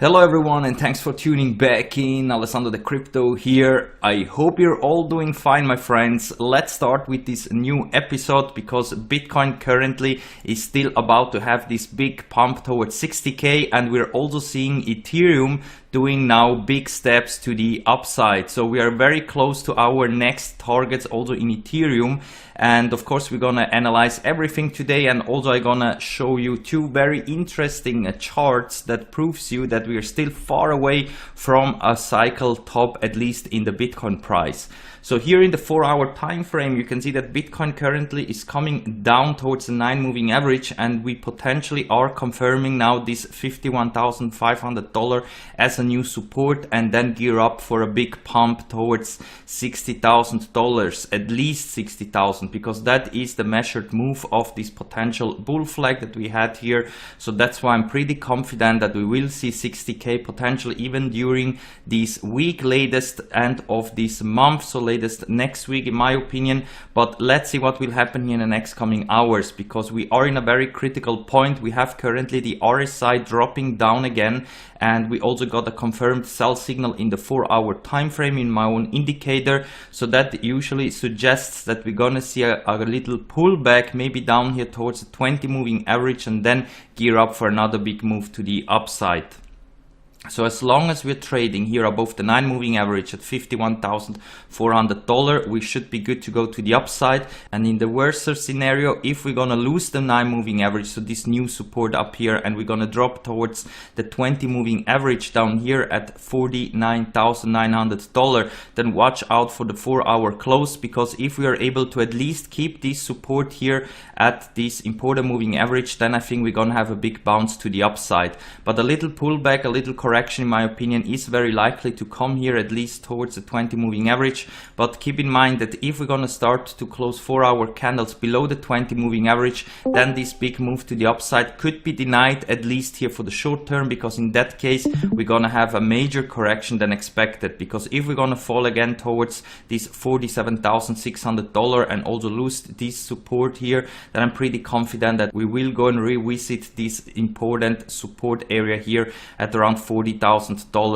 Hello everyone, and thanks for tuning back in. Alessandro the Crypto here. I hope you're all doing fine, my friends. Let's start with this new episode because Bitcoin currently is still about to have this big pump towards 60k, and we're also seeing Ethereum doing now big steps to the upside. So we are very close to our next targets also in Ethereum, and of course we're gonna analyze everything today, and also I'm gonna show you two very interesting charts that proves you that we are still far away from a cycle top, at least in the Bitcoin price. So here in the 4-hour time frame, you can see that Bitcoin currently is coming down towards the 9 moving average, and we potentially are confirming now this $51,500 as a new support, and then gear up for a big pump towards $60,000, at least 60,000, because that is the measured move of this potential bull flag that we had here. So that's why I'm pretty confident that we will see 60k potentially even during this week, latest end of this month, so latest next week in my opinion. But let's see what will happen here in the next coming hours, because we are in a very critical point. We have currently the RSI dropping down again, and we also got a confirmed sell signal in the 4-hour time frame in my own indicator. So that usually suggests that we're gonna see a little pullback, maybe down here towards the 20 moving average, and then gear up for another big move to the upside. So as long as we're trading here above the 9 moving average at $51,400, we should be good to go to the upside. And in the worst scenario, if we're gonna lose the 9 moving average, so this new support up here, and we're gonna drop towards the 20 moving average down here at $49,900, then watch out for the 4-hour close, because if we are able to at least keep this support here at this important moving average, then I think we're gonna have a big bounce to the upside. But a little pullback, a little correction in my opinion is very likely to come here, at least towards the 20 moving average. But keep in mind that if we're gonna start to close 4-hour candles below the 20 moving average, then this big move to the upside could be denied, at least here for the short term, because in that case we're gonna have a major correction than expected. Because if we're gonna fall again towards this $47,600 and also lose this support here, then I'm pretty confident that we will go and revisit this important support area here at around $40,000.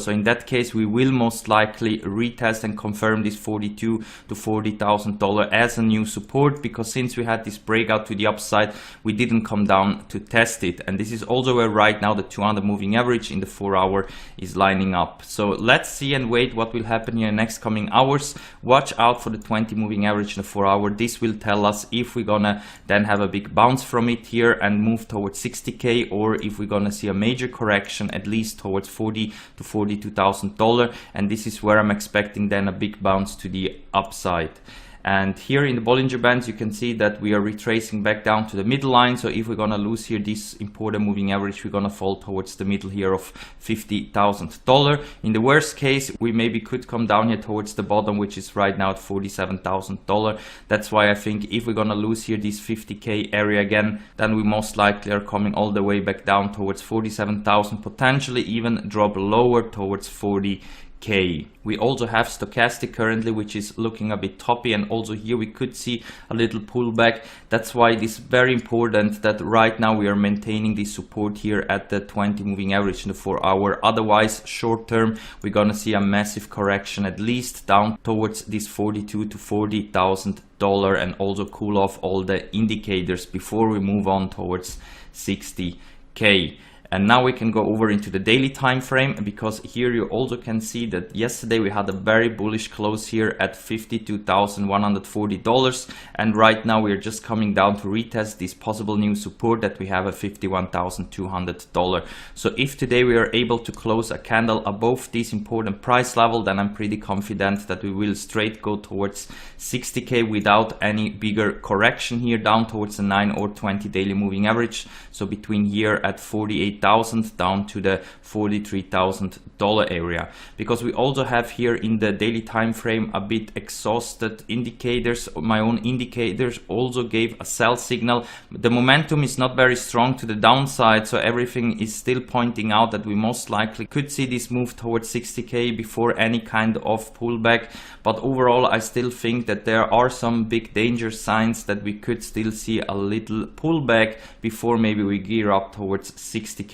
So in that case we will most likely retest and confirm this $42,000 to $40,000 as a new support, because since we had this breakout to the upside, we didn't come down to test it. And this is also where right now the 200 moving average in the 4-hour is lining up. So let's see and wait what will happen here in the next coming hours. Watch out for the 20 moving average in the 4-hour. This will tell us if we're gonna then have a big bounce from it here and move towards 60k, or if we're gonna see a major correction at least towards $40,000 to $42,000, and this is where I'm expecting then a big bounce to the upside. And here in the Bollinger Bands, you can see that we are retracing back down to the middle line. So if we're gonna lose here this important moving average, we're gonna fall towards the middle here of $50,000. In the worst case, we maybe could come down here towards the bottom, which is right now at $47,000. That's why I think if we're gonna lose here this 50k area again, then we most likely are coming all the way back down towards 47,000, potentially even drop lower towards 40k. We also have stochastic currently, which is looking a bit toppy, and also here we could see a little pullback. That's why it is very important that right now we are maintaining this support here at the 20 moving average in the 4-hour. Otherwise, short term, we're gonna see a massive correction, at least down towards this $42,000 to $40,000, and also cool off all the indicators before we move on towards 60k. And now we can go over into the daily time frame, because here you also can see that yesterday we had a very bullish close here at $52,140, and right now we are just coming down to retest this possible new support that we have at $51,200. So if today we are able to close a candle above this important price level, then I'm pretty confident that we will straight go towards 60k without any bigger correction here down towards the 9 or 20 daily moving average. So between here at 48,000 down to the $43,000 area, because we also have here in the daily time frame a bit exhausted indicators. My own indicators also gave a sell signal. The momentum is not very strong to the downside, so everything is still pointing out that we most likely could see this move towards 60k before any kind of pullback. But overall, I still think that there are some big danger signs that we could still see a little pullback before maybe we gear up towards 60k.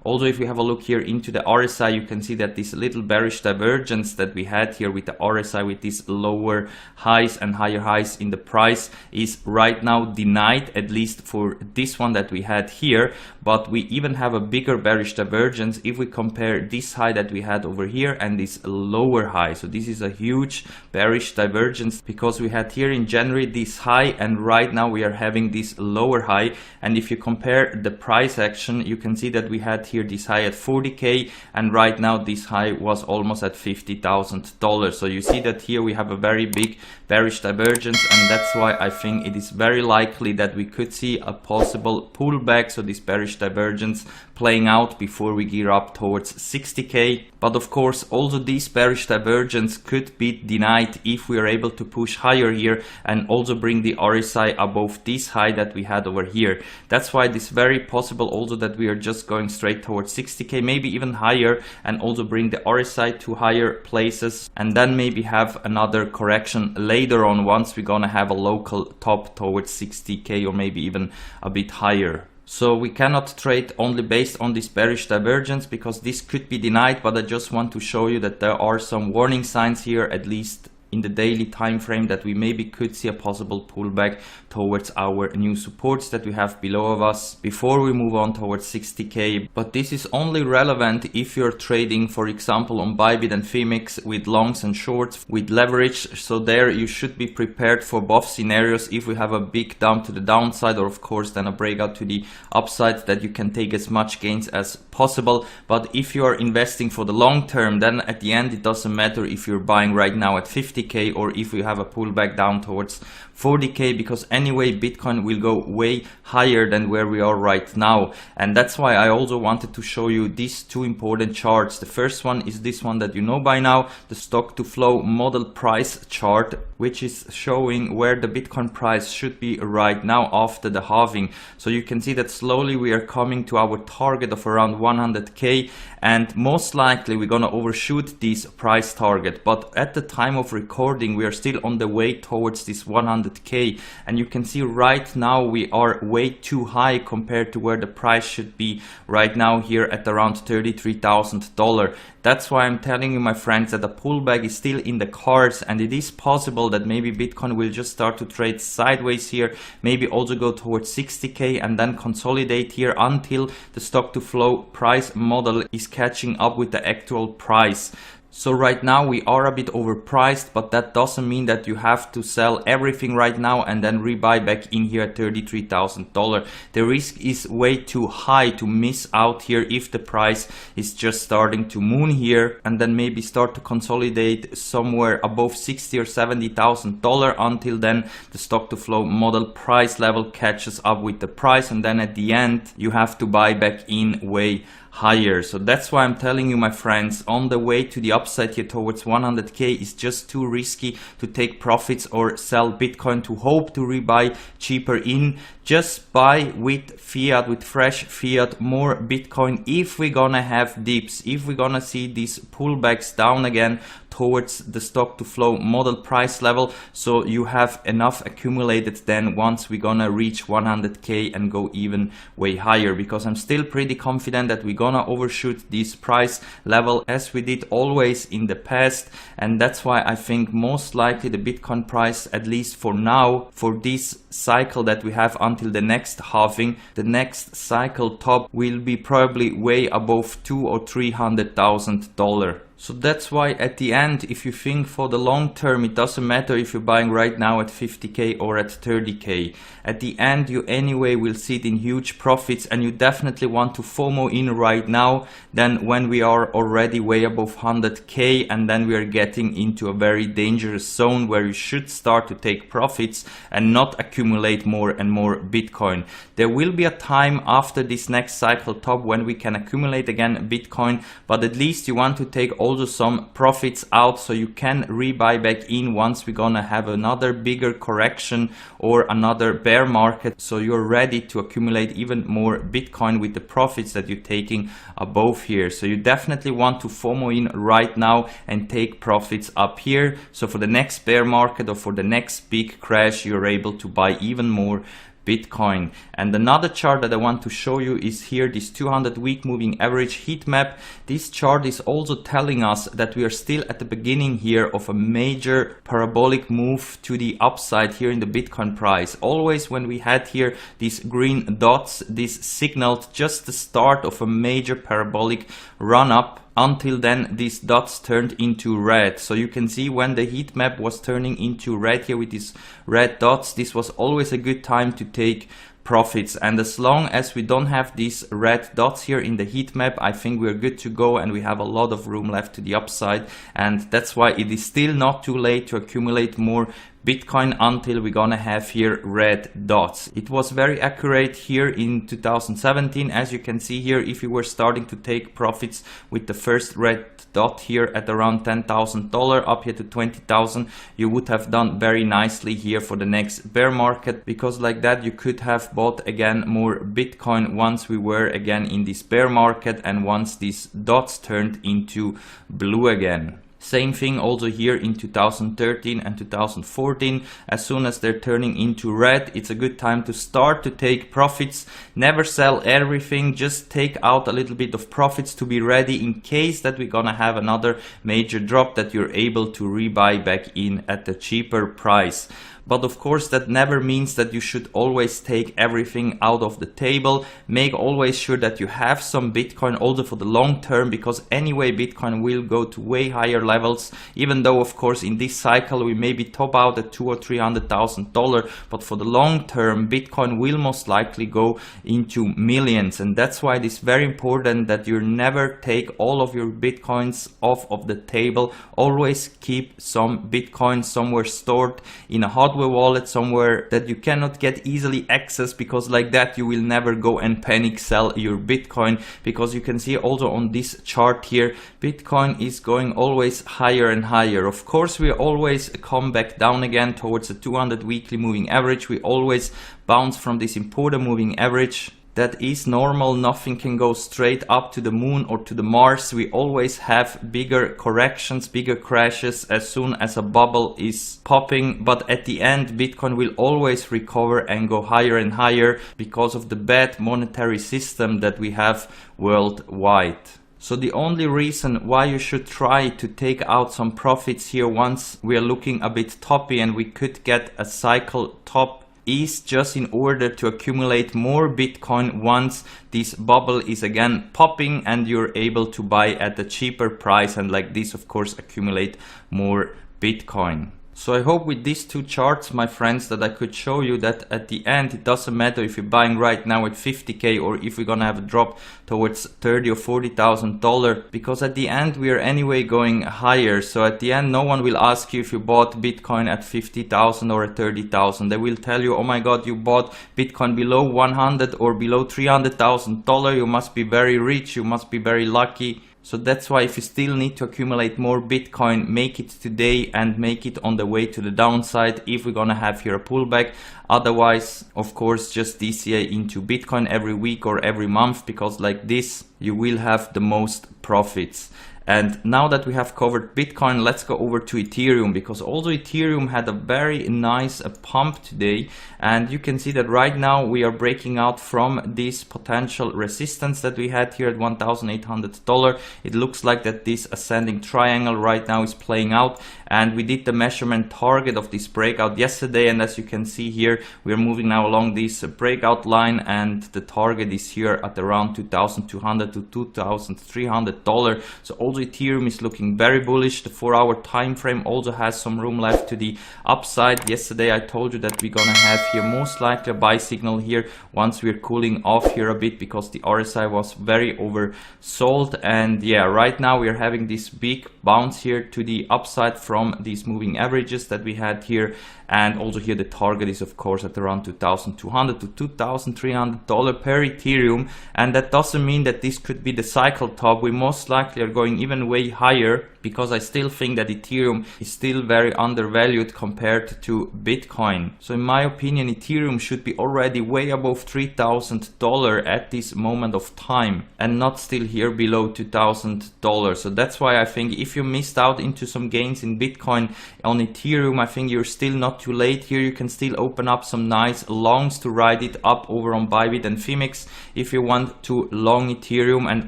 Also, if we have a look here into the RSI, you can see that this little bearish divergence that we had here with the RSI, with these lower highs and higher highs in the price, is right now denied, at least for this one that we had here. But we even have a bigger bearish divergence if we compare this high that we had over here and this lower high. So this is a huge bearish divergence, because we had here in January this high, and right now we are having this lower high. And if you compare the price action, you can see that we had here this high at 40k, and right now this high was almost at $50,000. So you see that here we have a very big bearish divergence, and that's why I think it is very likely that we could see a possible pullback, so this bearish divergence playing out before we gear up towards 60k. But of course, also this bearish divergence could be denied if we are able to push higher here and also bring the RSI above this high that we had over here. That's why it is very possible also that we are just going straight towards 60k, maybe even higher, and also bring the RSI to higher places, and then maybe have another correction later on once we're gonna have a local top towards 60k or maybe even a bit higher. So we cannot trade only based on this bearish divergence, because this could be denied, but I just want to show you that there are some warning signs here, at least in the daily time frame, that we maybe could see a possible pullback towards our new supports that we have below of us before we move on towards 60k. But this is only relevant if you're trading, for example, on Bybit and Phoenix with longs and shorts with leverage. So there you should be prepared for both scenarios. If we have a big dump to the downside, or of course then a breakout to the upside, that you can take as much gains as possible. But if you are investing for the long term, then at the end it doesn't matter if you're buying right now at 50k or if we have a pullback down towards 40k, because anyway Bitcoin will go way higher than where we are right now. And that's why I also wanted to show you these two important charts. The first one is this one that you know by now, the stock to flow model price chart, which is showing where the Bitcoin price should be right now after the halving. So you can see that slowly we are coming to our target of around 100k, and most likely we're gonna overshoot this price target. But at the time of recording, we are still on the way towards this 100k, and you can see right now we are way too high compared to where the price should be right now, here at around $33,000. That's why I'm telling you, my friends, that a pullback is still in the cards, and it is possible that maybe Bitcoin will just start to trade sideways here, maybe also go towards 60k and then consolidate here until the stock to flow price model is catching up with the actual price. So right now we are a bit overpriced, but that doesn't mean that you have to sell everything right now and then rebuy back in here at $33,000. The risk is way too high to miss out here if the price is just starting to moon here and then maybe start to consolidate somewhere above $60,000 or $70,000. Until then the stock to flow model price level catches up with the price, and then at the end you have to buy back in way higher. So that's why I'm telling you, my friends, on the way to the upside here towards 100k is just too risky to take profits or sell Bitcoin to hope to rebuy cheaper in. Just buy with fiat, with fresh fiat, more Bitcoin if we're gonna have dips, if we're gonna see these pullbacks down again towards the stock to flow model price level, so you have enough accumulated then once we're gonna reach 100k and go even way higher. Because I'm still pretty confident that we're gonna overshoot this price level as we did always in the past, and that's why I think most likely the Bitcoin price, at least for now, for this cycle that we have until the next halving, the next cycle top will be probably way above $200,000 or $300,000. So that's why at the end, if you think for the long term, it doesn't matter if you're buying right now at 50k or at 30k. At the end, you anyway will sit in huge profits, and you definitely want to FOMO in right now than when we are already way above 100k, and then we are getting into a very dangerous zone where you should start to take profits and not accumulate more and more Bitcoin. There will be a time after this next cycle top when we can accumulate again Bitcoin, but at least you want to take also some profits out so you can rebuy back in once we're gonna have another bigger correction or another bear market, so you're ready to accumulate even more Bitcoin with the profits that you're taking above here. So you definitely want to FOMO in right now and take profits up here, so for the next bear market or for the next big crash you're able to buy even more Bitcoin. And another chart that I want to show you is here, this 200-week moving average heat map. This chart is also telling us that we are still at the beginning here of a major parabolic move to the upside here in the Bitcoin price. Always when we had here these green dots, this signaled just the start of a major parabolic run up. Until then, these dots turned into red. So you can see when the heat map was turning into red here with these red dots, this was always a good time to take profits. And as long as we don't have these red dots here in the heat map, I think we're good to go and we have a lot of room left to the upside. And that's why it is still not too late to accumulate more Bitcoin until we're gonna have here red dots. It was very accurate here in 2017. As you can see here, if you were starting to take profits with the first red dot here at around $10,000 up here to 20,000, you would have done very nicely here for the next bear market, because like that you could have bought again more Bitcoin once we were again in this bear market and once these dots turned into blue again. Same thing also here in 2013 and 2014. As soon as they're turning into red, it's a good time to start to take profits. Never sell everything, just take out a little bit of profits to be ready in case that we're gonna have another major drop, that you're able to rebuy back in at a cheaper price. But of course that never means that you should always take everything out of the table. Make always sure that you have some Bitcoin also for the long term, because anyway Bitcoin will go to way higher levels, even though of course in this cycle we maybe top out at $200,000 or $300,000, but for the long term Bitcoin will most likely go into millions. And that's why it is very important that you never take all of your Bitcoins off of the table. Always keep some Bitcoin somewhere stored in a hardware wallet somewhere that you cannot get easily access, because like that you will never go and panic sell your Bitcoin. Because you can see also on this chart here, Bitcoin is going always higher and higher. Of course we always come back down again towards the 200 weekly moving average. We always bounce from this important moving average. That is normal. Nothing can go straight up to the moon or to the Mars. We always have bigger corrections, bigger crashes as soon as a bubble is popping. But at the end, Bitcoin will always recover and go higher and higher because of the bad monetary system that we have worldwide. So the only reason why you should try to take out some profits here once we are looking a bit toppy and we could get a cycle top is just in order to accumulate more Bitcoin once this bubble is again popping and you're able to buy at a cheaper price, and like this of course accumulate more Bitcoin. So I hope with these two charts, my friends, that I could show you that at the end it doesn't matter if you're buying right now at 50k or if we're gonna have a drop towards $30,000 or $40,000, because at the end we are anyway going higher. So at the end no one will ask you if you bought Bitcoin at 50,000 or at 30,000. They will tell you, oh my god, you bought Bitcoin below 100 or below $300,000, you must be very rich, you must be very lucky. So that's why if you still need to accumulate more Bitcoin, make it today and make it on the way to the downside if we're gonna have here a pullback. Otherwise, of course, just DCA into Bitcoin every week or every month, because like this you will have the most profits. And now that we have covered Bitcoin, let's go over to Ethereum, because also Ethereum had a very nice pump today. And you can see that right now we are breaking out from this potential resistance that we had here at $1,800. It looks like that this ascending triangle right now is playing out. And we did the measurement target of this breakout yesterday. And as you can see here, we are moving now along this breakout line. And the target is here at around $2,200 to $2,300. So also Ethereum is looking very bullish. The 4-hour time frame also has some room left to the upside. Yesterday I told you that we're gonna have here most likely a buy signal here once we're cooling off here a bit, because the RSI was very oversold. And yeah, right now we're having this big bounce here to the upside from these moving averages that we had here. And also here the target is of course at around $2,200 to $2,300 per Ethereum. And that doesn't mean that this could be the cycle top. We most likely are going even way higher. because I still think that Ethereum is still very undervalued compared to Bitcoin. So in my opinion, Ethereum should be already way above $3,000 at this moment of time and not still here below $2,000. So that's why I think if you missed out into some gains in Bitcoin, on Ethereum, I think you're still not too late here. You can still open up some nice longs to ride it up over on Bybit and Phoenix if you want to long Ethereum, and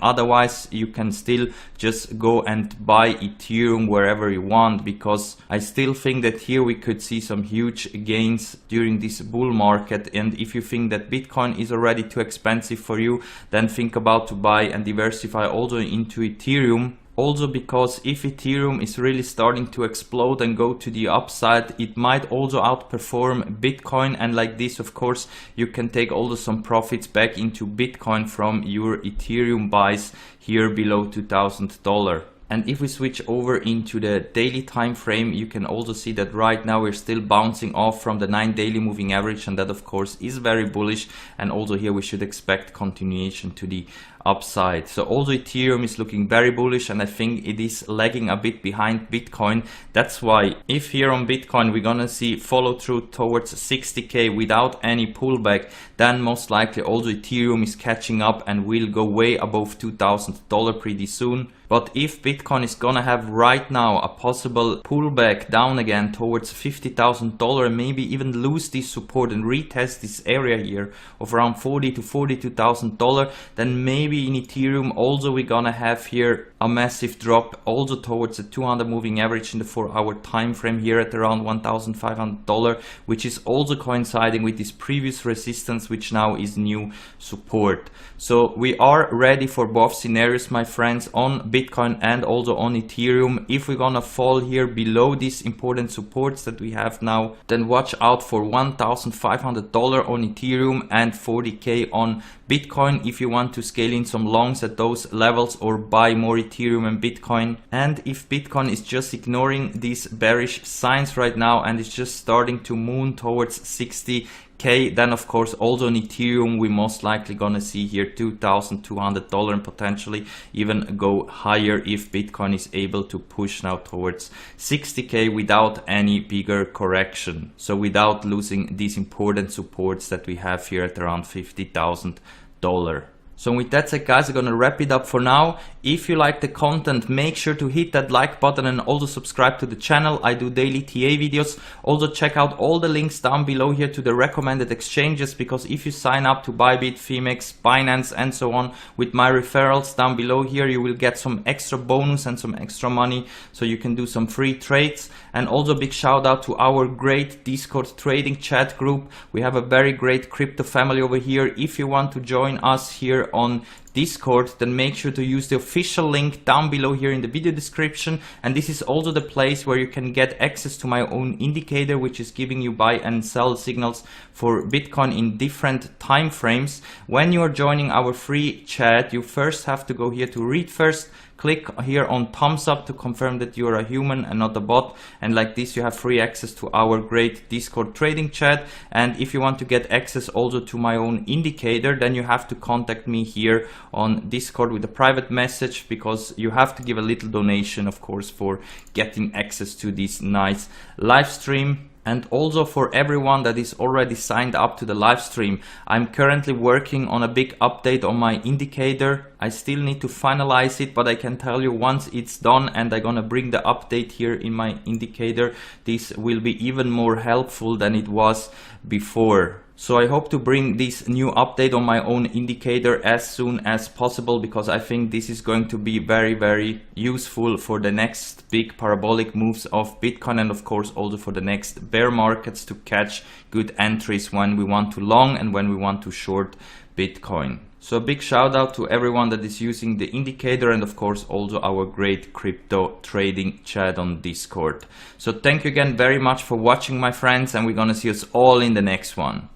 otherwise you can still just go and buy Ethereum wherever you want, because I still think that here we could see some huge gains during this bull market. And if you think that Bitcoin is already too expensive for you, then think about to buy and diversify also into Ethereum. Also because if Ethereum is really starting to explode and go to the upside, it might also outperform Bitcoin, and like this of course you can take also some profits back into Bitcoin from your Ethereum buys here below $2,000. And if we switch over into the daily time frame, you can also see that right now we're still bouncing off from the 9 daily moving average, and that of course is very bullish. And also here we should expect continuation to the upside. So also Ethereum is looking very bullish, and I think it is lagging a bit behind Bitcoin. That's why if here on Bitcoin we're gonna see follow through towards 60k without any pullback, then most likely also Ethereum is catching up and will go way above $2,000 pretty soon. But if Bitcoin is gonna have right now a possible pullback down again towards $50,000, maybe even lose this support and retest this area here of around $40,000 to $42,000, then maybe in Ethereum also we're gonna have here a massive drop also towards the 200 moving average in the 4-hour time frame here at around $1,500, which is also coinciding with this previous resistance, which now is new support. So we are ready for both scenarios, my friends, on Bitcoin and also on Ethereum. If we're gonna fall here below these important supports that we have now, then watch out for $1,500 on Ethereum and 40k on Bitcoin if you want to scale in some longs at those levels or buy more Ethereum and Bitcoin. And if Bitcoin is just ignoring these bearish signs right now and is just starting to moon towards 60k, then of course also on Ethereum we most likely gonna see here $2,200 and potentially even go higher if Bitcoin is able to push now towards 60k without any bigger correction, so without losing these important supports that we have here at around $50,000. So with that said, guys, I'm gonna wrap it up for now. If you like the content, make sure to hit that like button and also subscribe to the channel. I do daily TA videos. Also check out all the links down below here to the recommended exchanges, because if you sign up to Bybit, Phoenix, Binance and so on with my referrals down below here, you will get some extra bonus and some extra money, so you can do some free trades. And also big shout out to our great Discord trading chat group. We have a very great crypto family over here. If you want to join us here on Discord, then make sure to use the official link down below here in the video description. And this is also the place where you can get access to my own indicator, which is giving you buy and sell signals for Bitcoin in different time frames. When you are joining our free chat, you first have to go here to read first, click here on thumbs up to confirm that you're a human and not a bot, and like this you have free access to our great Discord trading chat. And if you want to get access also to my own indicator, then you have to contact me here on Discord with a private message, because you have to give a little donation of course for getting access to this nice live stream. And also for everyone that is already signed up to the live stream, I'm currently working on a big update on my indicator. I still need to finalize it, but I can tell you once it's done and I'm gonna bring the update here in my indicator, this will be even more helpful than it was before. So I hope to bring this new update on my own indicator as soon as possible, because I think this is going to be very useful for the next big parabolic moves of Bitcoin, and of course also for the next bear markets to catch good entries when we want to long and when we want to short Bitcoin. So a big shout out to everyone that is using the indicator, and of course also our great crypto trading chat on Discord. So thank you again very much for watching, my friends, and we're gonna see us all in the next one.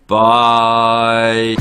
Bye.